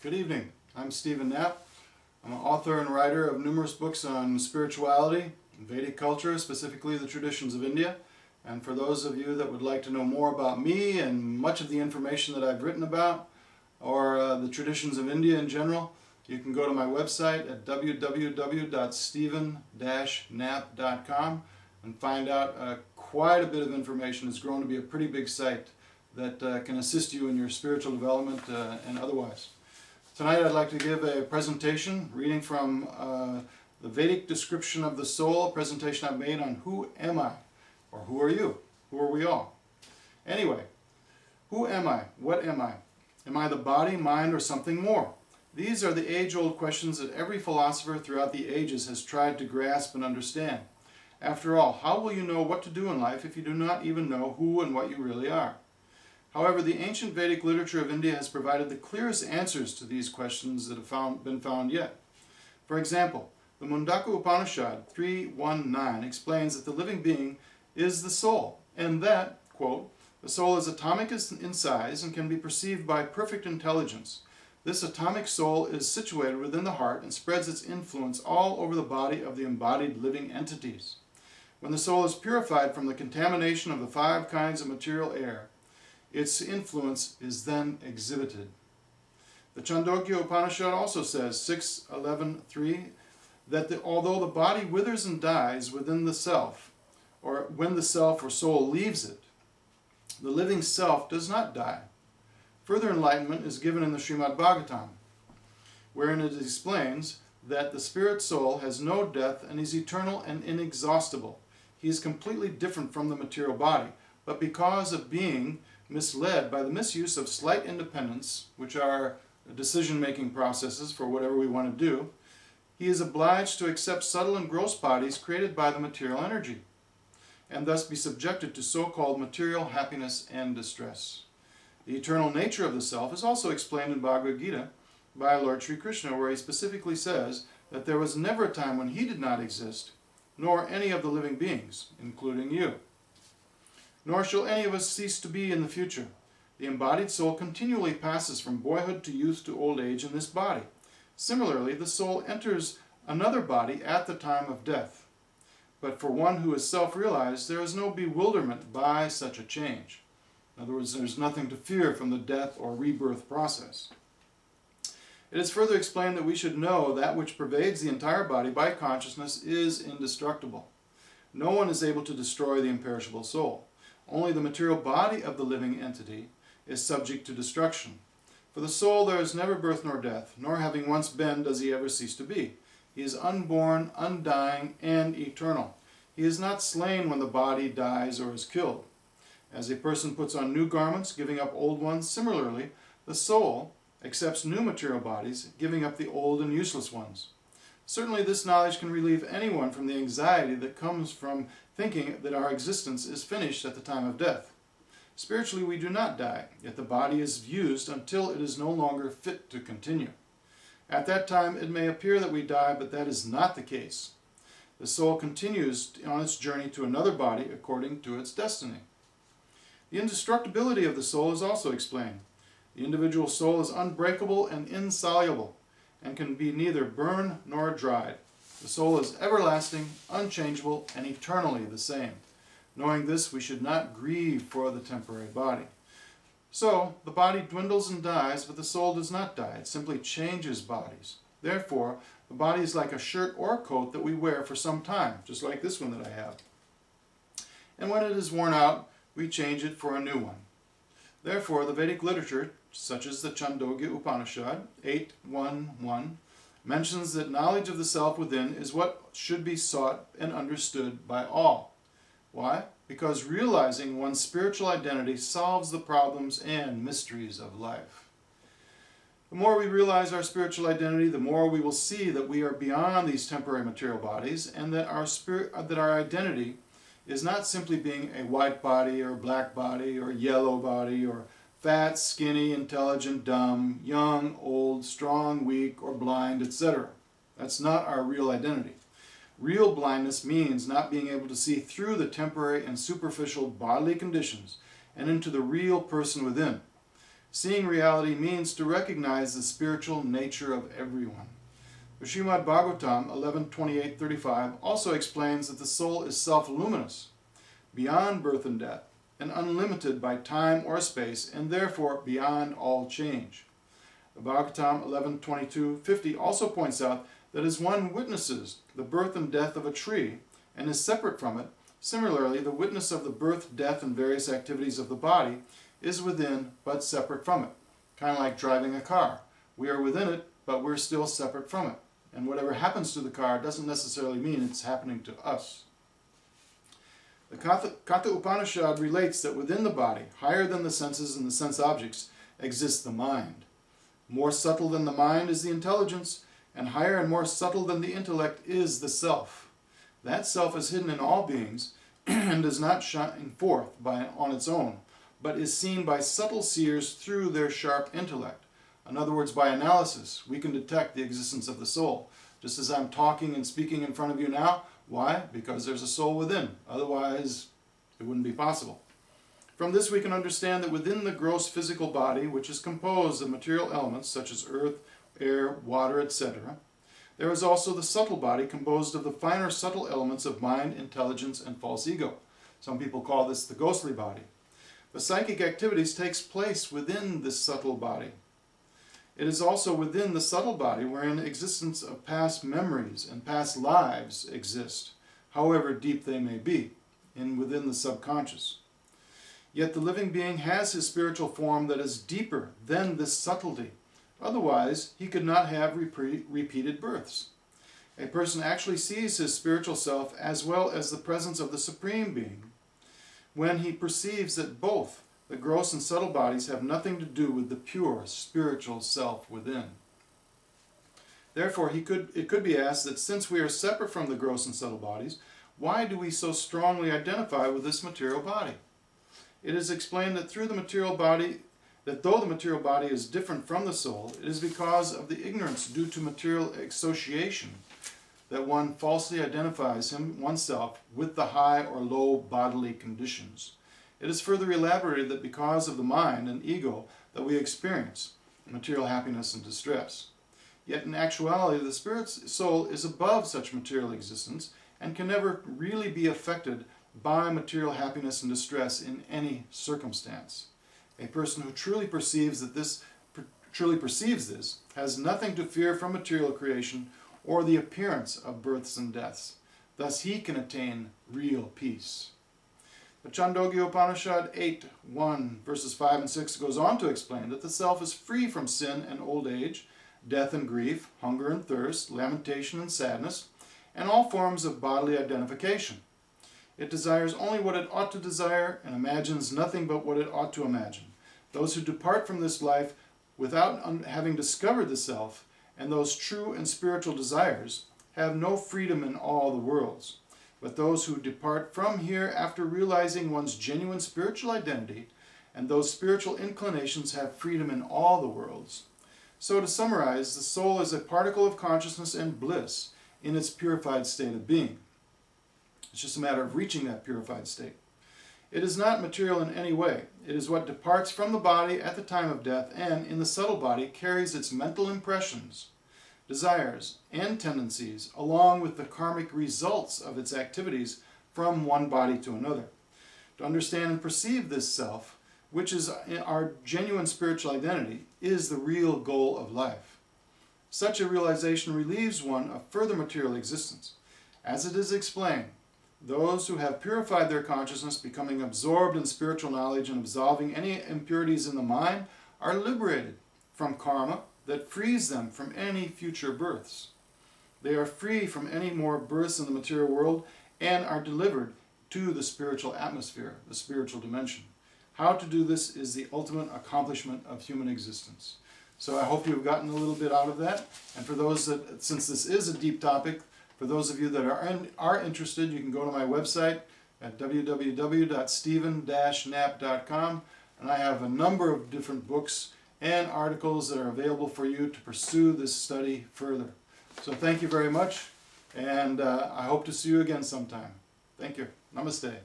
Good evening. I'm Stephen Knapp. I'm an author and writer of numerous books on spirituality, Vedic culture, specifically the traditions of India. And for those of you that would like to know more about me and much of the information that I've written about, or the traditions of India in general, you can go to my website at www.stephen-knapp.com and find out quite a bit of information. It's grown to be a pretty big site that can assist you in your spiritual development and otherwise. Tonight I'd like to give a presentation reading from the Vedic description of the soul, a presentation I've made on who am I, or who are you, who are we all. Anyway, who am I? What am I? Am I the body, mind, or something more? These are the age-old questions that every philosopher throughout the ages has tried to grasp and understand. After all, how will you know what to do in life if you do not even know who and what you really are? However, the ancient Vedic literature of India has provided the clearest answers to these questions that have been found yet. For example, the Mundaka Upanishad 3.1.9 explains that the living being is the soul, and that, quote, the soul is atomic in size and can be perceived by perfect intelligence. This atomic soul is situated within the heart and spreads its influence all over the body of the embodied living entities. When the soul is purified from the contamination of the 5 kinds of material air, its influence is then exhibited. The Chandogya Upanishad also says, 6.11.3, that although the body withers and dies within the self, or when the self or soul leaves it, the living self does not die. Further enlightenment is given in the Srimad Bhagavatam, wherein it explains that the spirit soul has no death and is eternal and inexhaustible. He is completely different from the material body, but because of being misled by the misuse of slight independence, which are decision-making processes for whatever we want to do, he is obliged to accept subtle and gross bodies created by the material energy, and thus be subjected to so-called material happiness and distress. The eternal nature of the self is also explained in Bhagavad Gita by Lord Sri Krishna, where he specifically says that there was never a time when he did not exist, nor any of the living beings, including you. Nor shall any of us cease to be in the future. The embodied soul continually passes from boyhood to youth to old age in this body. Similarly, the soul enters another body at the time of death. But for one who is self-realized, there is no bewilderment by such a change. In other words, there's nothing to fear from the death or rebirth process. It is further explained that we should know that which pervades the entire body by consciousness is indestructible. No one is able to destroy the imperishable soul. Only the material body of the living entity is subject to destruction. For the soul there is never birth nor death, nor having once been does he ever cease to be. He is unborn, undying, and eternal. He is not slain when the body dies or is killed. As a person puts on new garments, giving up old ones, similarly, the soul accepts new material bodies, giving up the old and useless ones. Certainly this knowledge can relieve anyone from the anxiety that comes from thinking that our existence is finished at the time of death. Spiritually, we do not die, yet the body is used until it is no longer fit to continue. At that time, it may appear that we die, but that is not the case. The soul continues on its journey to another body according to its destiny. The indestructibility of the soul is also explained. The individual soul is unbreakable and insoluble, and can be neither burned nor dried. The soul is everlasting, unchangeable, and eternally the same. Knowing this, we should not grieve for the temporary body. So, the body dwindles and dies, but the soul does not die. It simply changes bodies. Therefore, the body is like a shirt or a coat that we wear for some time, just like this one that I have. And when it is worn out, we change it for a new one. Therefore, the Vedic literature, such as the Chandogya Upanishad 8.1.1, mentions that knowledge of the self within is what should be sought and understood by all. Why? Because realizing one's spiritual identity solves the problems and mysteries of life. The more we realize our spiritual identity, the more we will see that we are beyond these temporary material bodies, and that our identity is not simply being a white body or black body or yellow body or fat, skinny, intelligent, dumb, young, old, strong, weak, or blind, etc. That's not our real identity. Real blindness means not being able to see through the temporary and superficial bodily conditions and into the real person within. Seeing reality means to recognize the spiritual nature of everyone. The Srimad Bhagavatam 11:28-35 also explains that the soul is self-luminous, beyond birth and death, and unlimited by time or space, and therefore beyond all change. The Bhagavatam 11:22-50 also points out that as one witnesses the birth and death of a tree and is separate from it, similarly the witness of the birth, death, and various activities of the body is within but separate from it. Kind of like driving a car. We are within it, but we're still separate from it. And whatever happens to the car doesn't necessarily mean it's happening to us. The Katha Upanishad relates that within the body, higher than the senses and the sense objects, exists the mind. More subtle than the mind is the intelligence, and higher and more subtle than the intellect is the self. That self is hidden in all beings and does not shine forth on its own, but is seen by subtle seers through their sharp intellect. In other words, by analysis, we can detect the existence of the soul. Just as I'm talking and speaking in front of you now. Why? Because there's a soul within. Otherwise, it wouldn't be possible. From this we can understand that within the gross physical body, which is composed of material elements such as earth, air, water, etc., there is also the subtle body composed of the finer subtle elements of mind, intelligence, and false ego. Some people call this the ghostly body. The psychic activities takes place within this subtle body. It is also within the subtle body wherein existence of past memories and past lives exist, however deep they may be, within the subconscious. Yet the living being has his spiritual form that is deeper than this subtlety. Otherwise, he could not have repeated births. A person actually sees his spiritual self as well as the presence of the Supreme Being when he perceives that both the gross and subtle bodies have nothing to do with the pure spiritual self within. Therefore, it could be asked that since we are separate from the gross and subtle bodies, why do we so strongly identify with this material body? It is explained that though the material body is different from the soul, it is because of the ignorance due to material association that one falsely identifies oneself with the high or low bodily conditions. It is further elaborated that because of the mind and ego that we experience material happiness and distress. Yet in actuality, the spirit soul is above such material existence and can never really be affected by material happiness and distress in any circumstance. A person who truly perceives this has nothing to fear from material creation or the appearance of births and deaths. Thus he can attain real peace. The Chandogya Upanishad 8:1 verses 5 and 6 goes on to explain that the self is free from sin and old age, death and grief, hunger and thirst, lamentation and sadness, and all forms of bodily identification. It desires only what it ought to desire and imagines nothing but what it ought to imagine. Those who depart from this life without having discovered the self and those true and spiritual desires have no freedom in all the worlds. But those who depart from here after realizing one's genuine spiritual identity and those spiritual inclinations have freedom in all the worlds. So to summarize, the soul is a particle of consciousness and bliss in its purified state of being. It's just a matter of reaching that purified state. It is not material in any way. It is what departs from the body at the time of death and, in the subtle body, carries its mental impressions, desires, and tendencies, along with the karmic results of its activities from one body to another. To understand and perceive this self, which is our genuine spiritual identity, is the real goal of life. Such a realization relieves one of further material existence. As it is explained, those who have purified their consciousness, becoming absorbed in spiritual knowledge and absolving any impurities in the mind, are liberated from karma that frees them from any future births. They are free from any more births in the material world and are delivered to the spiritual atmosphere, the spiritual dimension. How to do this is the ultimate accomplishment of human existence. So I hope you've gotten a little bit out of that. And for those that, since this is a deep topic, for those of you that are interested, you can go to my website at www.stephen-knapp.com, and I have a number of different books and articles that are available for you to pursue this study further. So thank you very much, and I hope to see you again sometime. Thank you. Namaste.